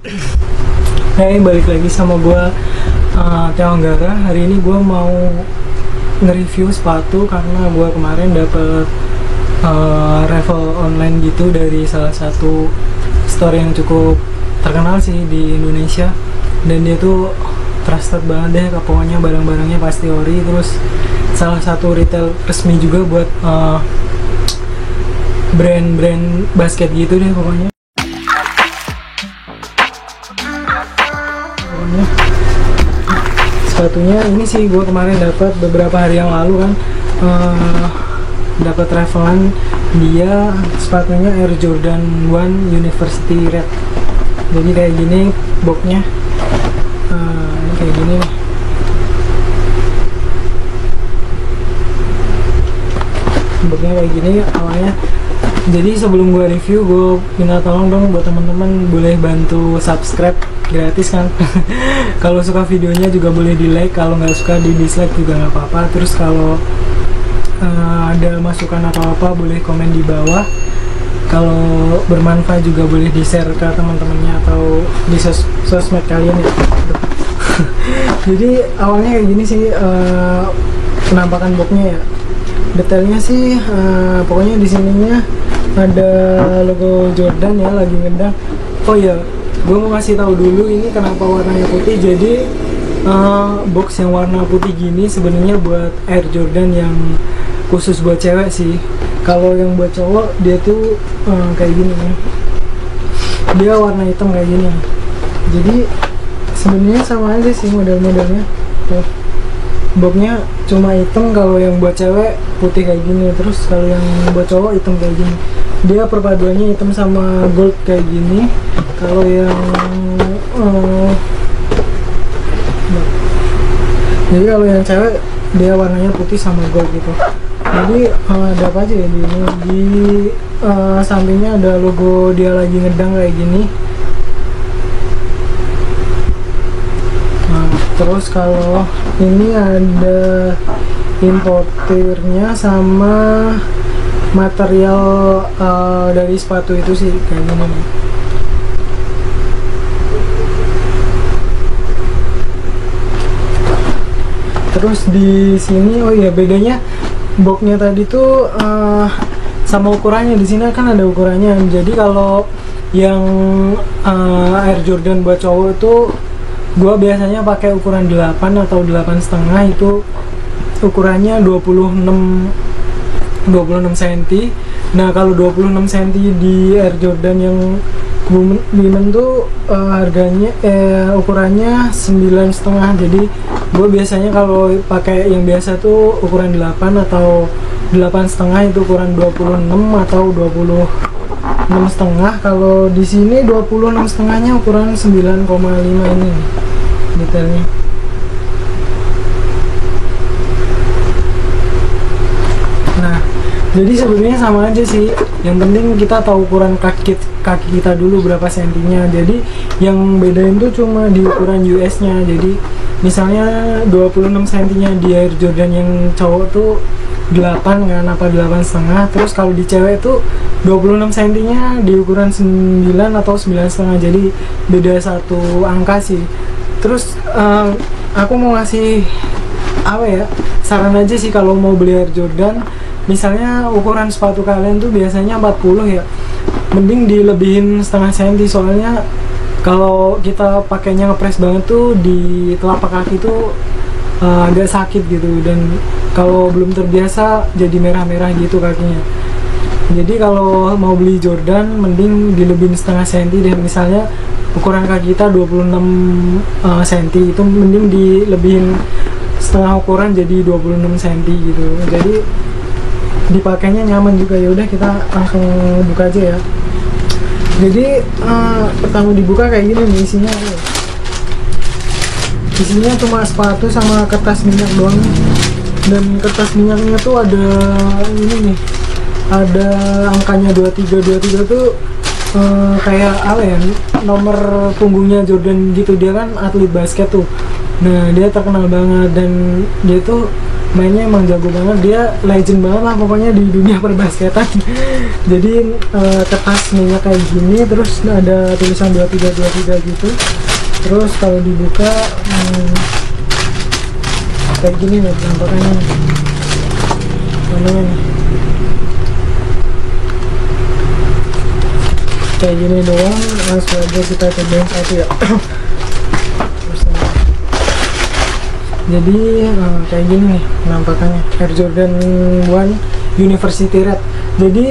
Hai, balik lagi sama gue, Theo Anggara. Hari ini gue mau nge-review sepatu karena gue kemarin dapet raffle online gitu dari salah satu store yang cukup terkenal sih di Indonesia. Dan dia tuh trusted banget deh, pokoknya barang-barangnya pasti ori. Terus salah satu retail resmi juga buat brand-brand basket gitu deh pokoknya. Sepatunya ini sih gue kemarin dapat beberapa hari yang lalu kan, dapat raffelan dia. Sepatunya Air Jordan 1 University Red. Jadi kayak gini boxnya, ini kayak gini nih. Boxnya kayak gini awalnya. Jadi sebelum gue review, gue minta tolong dong buat teman-teman boleh bantu subscribe, gratis kan. Kalau suka videonya juga boleh di like, kalau nggak suka di dislike juga nggak apa-apa. Terus kalau ada masukan apa-apa boleh komen di bawah. Kalau bermanfaat juga boleh di share ke teman-temannya atau di sosmed kalian ya. Jadi awalnya kayak gini sih penampakan boxnya ya. Detailnya sih pokoknya di sininya ada logo Jordan ya, lagi ngedang. Oh ya, gue mau ngasih tahu dulu ini kenapa warnanya putih. Jadi box yang warna putih gini sebenarnya buat Air Jordan yang khusus buat cewek sih. Kalau yang buat cowok dia tuh kayak gini nih, dia warna hitam kayak gini. Jadi sebenarnya sama aja sih model-modelnya. Boxnya cuma hitam, kalau yang buat cewek putih kayak gini. Terus kalau yang buat cowok hitam kayak gini. Dia perpaduannya hitam sama gold kayak gini. Kalau yang jadi kalau yang cewek dia warnanya putih sama gold gitu. Jadi ada apa aja ya di ini? Di sampingnya ada logo dia lagi ngedang kayak gini. Terus kalau ini ada importirnya sama material dari sepatu itu sih kayak gini nih. Terus di sini oh iya, bedanya boxnya tadi tuh sama ukurannya. Di sini kan ada ukurannya. Jadi kalau yang Air Jordan buat cowok itu gua biasanya pakai ukuran 8 atau 8,5. Itu ukurannya 26 cm. Nah kalau 26 cm di Air Jordan yang women tuh harganya ukurannya 9,5. Jadi gue biasanya kalau pakai yang biasa tuh ukuran 8 atau 8,5. Itu ukuran 26 atau 26,5. Kalau di sini 26,5-nya ukuran 9,5 ini detailnya. Nah, jadi sebenarnya sama aja sih. Yang penting kita tahu ukuran kaki kita dulu berapa sentinya. Jadi yang bedain tuh cuma di ukuran US-nya. Jadi misalnya 26 cm-nya di Air Jordan yang cowok tuh 8 kan, apa 8,5. Terus kalau di cewek tuh 26 cm-nya di ukuran 9 atau 9,5. Jadi beda satu angka sih. Terus aku mau ngasih apa ya, saran aja sih kalau mau beli Air Jordan. Misalnya ukuran sepatu kalian tuh biasanya 40 ya, mending dilebihin setengah senti. Soalnya kalau kita pakainya ngepres banget tuh di telapak kaki tuh agak sakit gitu. Dan kalau belum terbiasa jadi merah-merah gitu kakinya. Jadi kalau mau beli Jordan mending dilebihin setengah senti deh. Misalnya ukuran kaki kita 26 cm, itu mending dilebihin setengah ukuran jadi 26 cm gitu. Jadi dipakainya nyaman juga. Ya udah kita langsung buka aja ya. Jadi pertama dibuka kayak gini nih isinya. Isinya cuma sepatu sama kertas minyak doang. Dan kertas minyaknya tuh ada ini nih, ada angkanya 23 tuh kayak apa ya, nomor punggungnya Jordan gitu. Dia kan atlet basket tuh. Nah dia terkenal banget dan dia tuh mainnya emang jago banget, dia legend banget lah pokoknya di dunia perbasketan. Jadi kertas minyak kayak gini, terus ada tulisan 2323 gitu. Terus kalau dibuka kayak gini nih penampakannya namanya nih. Kayak gini doang, langsung aja kita cobain satu ya. Jadi kayak gini nih penampakannya, Air Jordan 1 University Red. Jadi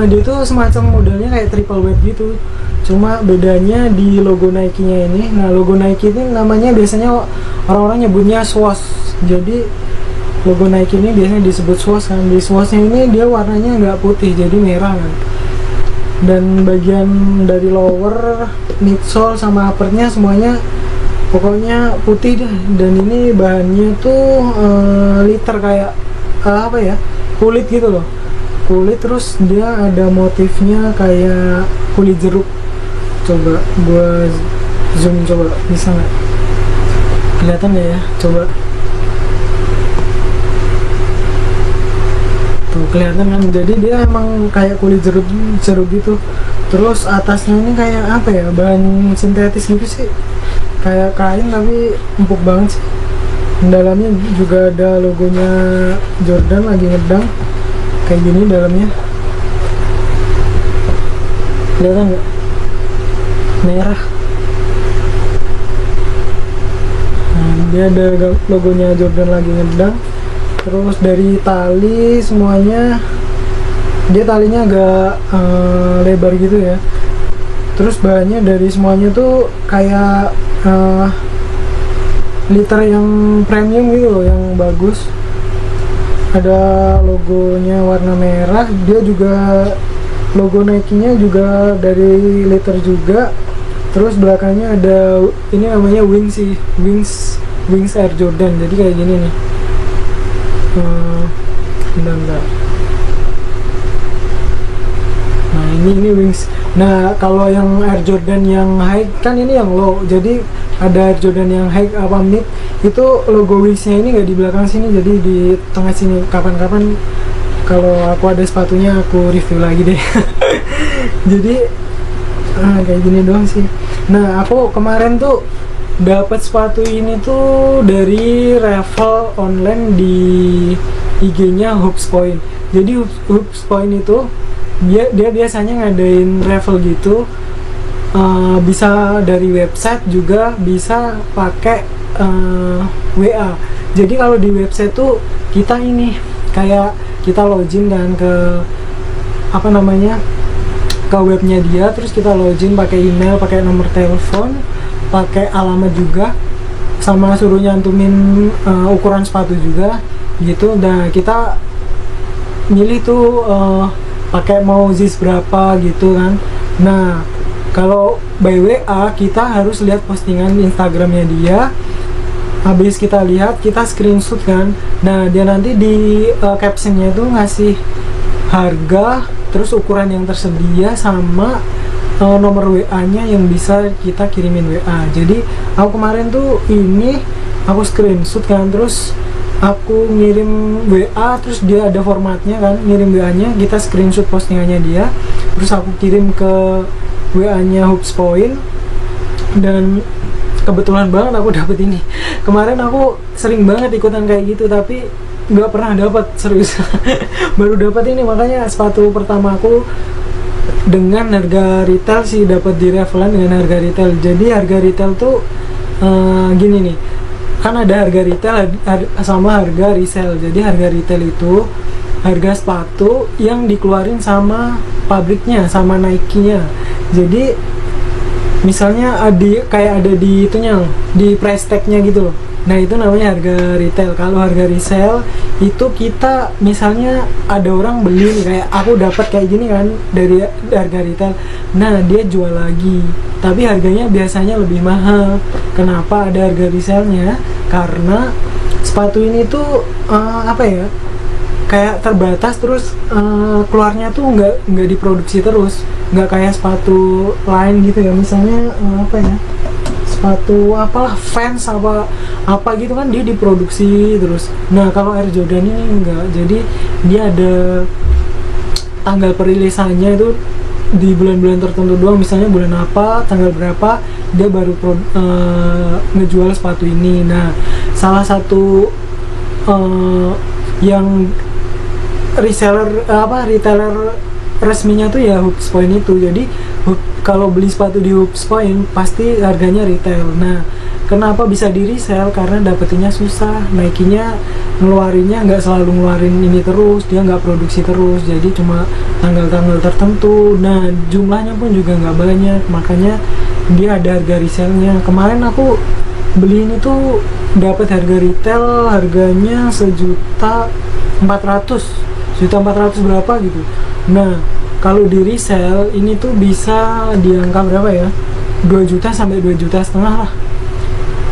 dia tuh semacam modelnya kayak triple web gitu, cuma bedanya di logo Nike-nya ini. Nah, logo Nike ini namanya biasanya orang-orang nyebutnya swoosh. Jadi logo Nike ini biasanya disebut swoosh kan. Di swoosh-nya ini dia warnanya nggak putih, jadi merah kan. Dan bagian dari lower, midsole sama uppernya semuanya pokoknya putih dah. Dan ini bahannya tuh liter kayak apa ya, kulit gitu loh, kulit. Terus dia ada motifnya kayak kulit jeruk. Coba gua zoom, coba bisa nggak kelihatan nggak ya, coba tuh kelihatan kan. Jadi dia emang kayak kulit jeruk gitu. Terus atasnya ini kayak apa ya, bahan sintetis gitu sih, kayak kain tapi empuk banget sih. Dalamnya juga ada logonya Jordan lagi ngedang kayak gini dalamnya, kelihatan nggak, merah. Nah, dia ada logonya Jordan lagi ngedang. Terus dari tali semuanya, dia talinya agak lebar gitu ya. Terus bahannya dari semuanya tuh kayak liter yang premium gitu loh, yang bagus. Ada logonya warna merah, dia juga logo Nike-nya juga dari liter juga. Terus belakangnya ada ini namanya Wings sih, Wings Air Jordan. Jadi kayak gini nih. Bentar. Nah ini Wings. Nah kalau yang Air Jordan yang high kan ini yang low. Jadi ada Air Jordan yang high apa mid, itu logo Wingsnya ini nggak di belakang sini, jadi di tengah sini. Kapan-kapan kalau aku ada sepatunya aku review lagi deh. Jadi kayak gini doang sih. Nah aku kemarin tuh dapat sepatu ini tuh dari raffle online di IG-nya Hoops Point. Jadi Hoops Point itu dia biasanya ngadain raffle gitu, bisa dari website juga bisa pakai WA. Jadi kalau di website tuh kita ini kayak kita login dan ke apa namanya, ke webnya dia, terus kita login pakai email, pakai nomor telepon, pakai alamat juga, sama suruh nyantumin ukuran sepatu juga gitu. Nah kita milih tuh pakai mau zis berapa gitu kan. Nah kalau by WA kita harus lihat postingan Instagramnya dia. Habis kita lihat, kita screenshot kan. Nah dia nanti di captionnya itu ngasih harga, terus ukuran yang tersedia, sama nomor WA-nya yang bisa kita kirimin WA. Jadi aku kemarin tuh ini aku screenshot kan, terus aku ngirim WA, terus dia ada formatnya kan, ngirim WA-nya, kita screenshot postingannya dia, terus aku kirim ke WA-nya Hoops Point. Dan kebetulan banget aku dapet ini. Kemarin aku sering banget ikutan kayak gitu tapi nggak pernah dapat, serius. Baru dapat ini, makanya sepatu pertama aku dengan harga retail sih, dapat di Revlon dengan harga retail. Jadi harga retail tuh gini nih, kan ada harga retail sama harga resell. Jadi harga retail itu harga sepatu yang dikeluarin sama pabriknya, sama Nike-nya. Jadi misalnya kayak ada di itunya, di price tag-nya gitu loh. Nah itu namanya harga retail. Kalau harga resell itu kita misalnya ada orang beli nih, kayak aku dapat kayak gini kan dari harga retail. Nah dia jual lagi, tapi harganya biasanya lebih mahal. Kenapa ada harga resellnya? Karena sepatu ini tuh apa ya, kayak terbatas, terus keluarnya tuh nggak diproduksi terus, nggak kayak sepatu lain gitu ya. Misalnya apa ya, sepatu apalah Vans apa gitu kan, dia diproduksi terus. Nah kalau Air Jordan ini enggak, jadi dia ada tanggal perilisannya itu di bulan-bulan tertentu doang, misalnya bulan apa, tanggal berapa dia baru ngejual sepatu ini. Nah salah satu yang retailer resminya tuh ya Hoops Point itu. Jadi kalau beli sepatu di Hoops Point pasti harganya retail. Nah kenapa bisa di resell? Karena dapetinnya susah. Nike-nya ngeluarinnya nggak selalu ngeluarin ini terus, dia nggak produksi terus, jadi cuma tanggal-tanggal tertentu. Nah jumlahnya pun juga nggak banyak, makanya dia ada harga resellnya. Kemarin aku beli ini tuh dapat harga retail, harganya 1.400.000 berapa gitu. Nah kalau di resell ini tuh bisa di angka berapa ya, 2 juta sampai 2,5 juta lah.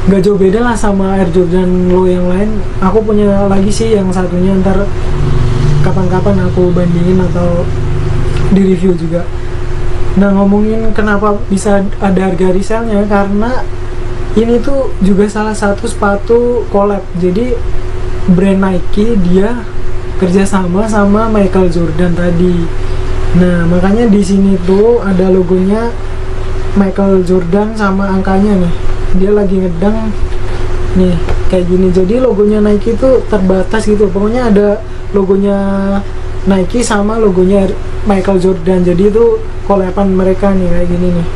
Gak jauh beda lah sama Air Jordan Low yang lain. Aku punya lagi sih yang satunya, ntar kapan-kapan aku bandingin atau di review juga. Nah ngomongin kenapa bisa ada harga resellnya, karena ini tuh juga salah satu sepatu collab. Jadi brand Nike dia kerjasama sama Michael Jordan tadi. Nah makanya di sini tuh ada logonya Michael Jordan sama angkanya nih, dia lagi ngedang nih kayak gini. Jadi logonya Nike tuh terbatas gitu, pokoknya ada logonya Nike sama logonya Michael Jordan, jadi itu kolepan mereka nih kayak gini nih.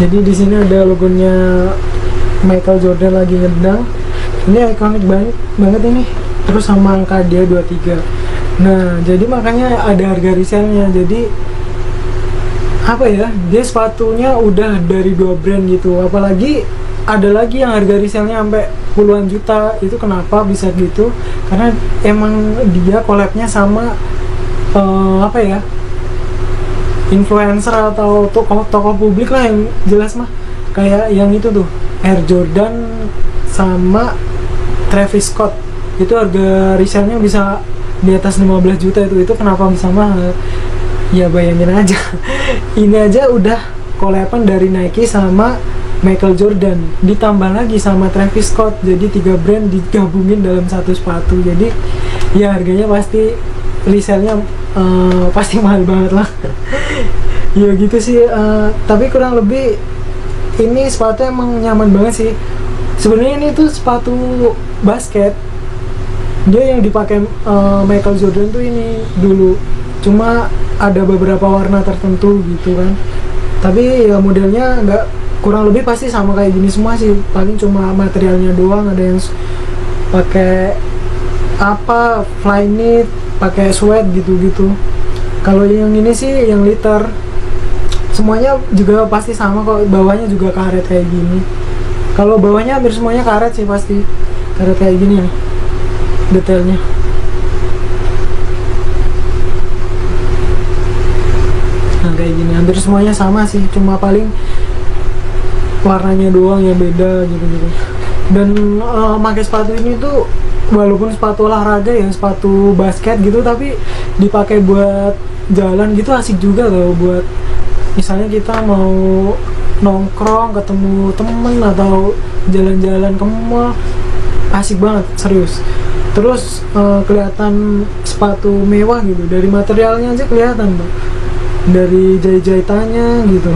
Jadi di sini ada logonya Michael Jordan lagi ngedang. Ini ikonik banget ini. Terus sama angka dia 23. Nah, jadi makanya ada harga resellnya. Jadi apa ya? Dia sepatunya udah dari 2 brand gitu. Apalagi ada lagi yang harga resellnya sampai puluhan juta. Itu kenapa bisa gitu? Karena emang dia collabnya sama apa ya? Influencer atau tokoh publik lah, yang jelas mah kayak yang itu tuh Air Jordan sama Travis Scott, itu harga resellnya bisa di atas 15 juta. Itu kenapa bisa mahal ya, bayangin aja. Ini aja udah kolepan dari Nike sama Michael Jordan, ditambah lagi sama Travis Scott, jadi 3 brand digabungin dalam satu sepatu. Jadi ya harganya pasti resellnya pasti mahal banget lah. Ya gitu sih, tapi kurang lebih ini sepatu emang nyaman banget sih. Sebenarnya ini tuh sepatu basket, dia yang dipakai Michael Jordan tuh ini dulu, cuma ada beberapa warna tertentu gitu kan. Tapi ya modelnya nggak, kurang lebih pasti sama kayak gini semua sih, paling cuma materialnya doang, ada yang pakai apa Flyknit, pakai sweat gitu-gitu. Kalau yang ini sih yang liter, semuanya juga pasti sama kok, bawahnya juga karet kayak gini. Kalau bawahnya hampir semuanya karet sih, pasti karet kayak gini nih detailnya. Nah kayak gini hampir semuanya sama sih, cuma paling warnanya doang yang beda gitu-gitu. Dan pakai sepatu ini tuh walaupun sepatu olahraga ya, sepatu basket gitu, tapi dipakai buat jalan gitu asik juga loh. Buat misalnya kita mau nongkrong, ketemu temen atau jalan-jalan ke mall, asik banget, serius. Terus kelihatan sepatu mewah gitu, dari materialnya aja kelihatan tuh, dari jahit-jahitannya gitu,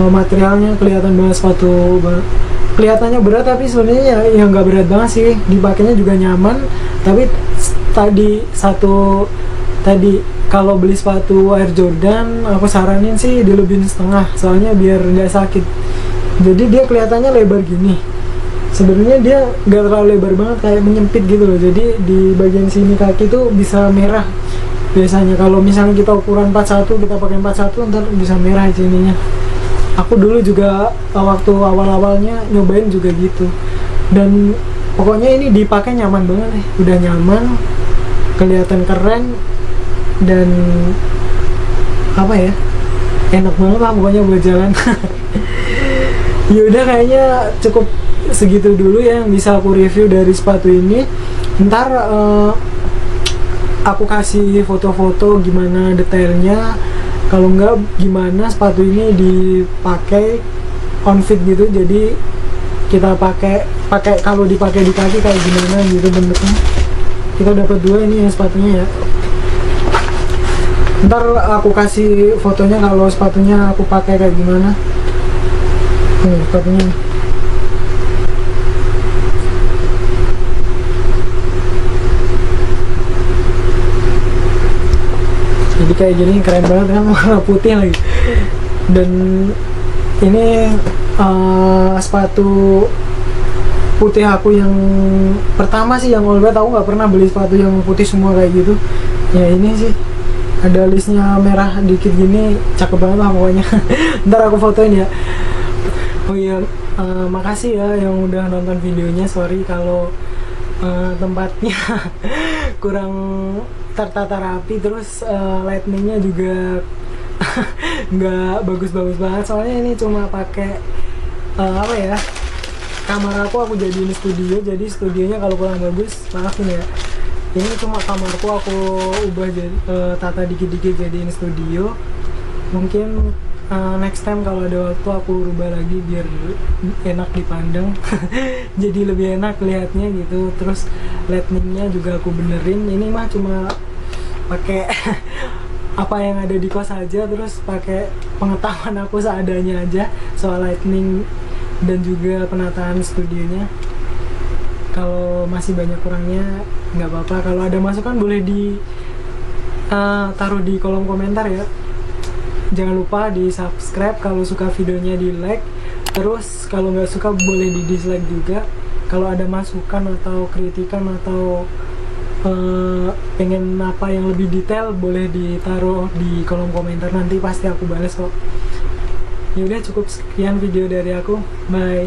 materialnya kelihatan banget. Sepatu kelihatannya berat tapi sebenarnya ya nggak berat banget sih, dipakainya juga nyaman. Tapi tadi kalau beli sepatu Air Jordan aku saranin sih dilebihin setengah, soalnya biar nggak sakit. Jadi dia kelihatannya lebar gini, sebenarnya dia nggak terlalu lebar banget, kayak menyempit gitu loh. Jadi di bagian sini kaki tuh bisa merah biasanya. Kalau misalnya kita ukuran 41, kita pakai 41 ntar bisa merah sininya. Aku dulu juga waktu awal-awalnya nyobain juga gitu. Dan pokoknya ini dipakai nyaman banget nih, udah nyaman, kelihatan keren, dan apa ya, enak banget lah pokoknya buat jalan. Ya udah, kayaknya cukup segitu dulu ya yang bisa aku review dari sepatu ini. Ntar aku kasih foto-foto gimana detailnya, kalau enggak gimana sepatu ini dipakai on fit gitu, jadi kita pakai kalau dipakai di kaki kayak gimana gitu bentuknya. Kita dapat dua ini ya sepatunya ya. Ntar aku kasih fotonya kalau sepatunya aku pakai kayak gimana. Sepatunya jadi kayak gini, keren banget kan, warna putih lagi. Dan ini sepatu putih aku yang pertama sih, yang all white. Aku nggak pernah beli sepatu yang putih semua kayak gitu ya. Ini sih ada listnya merah dikit gini, cakep banget lah pokoknya. Ntar aku fotoin ya. Oh iya, makasih ya yang udah nonton videonya. Sorry kalau tempatnya kurang tertata rapi, terus lightningnya juga nggak bagus-bagus banget, soalnya ini cuma pakai apa ya, kamar aku jadiin studio, jadi studionya kalau kurang bagus maafin ya. Ini cuma kamarku aku ubah jadi tata dikit-dikit jadiin studio. Mungkin next time kalau ada waktu aku rubah lagi biar enak dipandang. Jadi lebih enak lihatnya gitu. Terus lightingnya juga aku benerin. Ini mah cuma pakai apa yang ada di kos aja, terus pakai pengetahuan aku seadanya aja soal lighting dan juga penataan studionya. Kalau masih banyak kurangnya nggak apa-apa, kalau ada masukan boleh di taruh di kolom komentar ya. Jangan lupa di subscribe, kalau suka videonya di like, terus kalau nggak suka boleh di dislike juga. Kalau ada masukan atau kritikan atau pengen apa yang lebih detail boleh ditaruh di kolom komentar, nanti pasti aku balas kok. Yaudah, cukup sekian video dari aku, bye.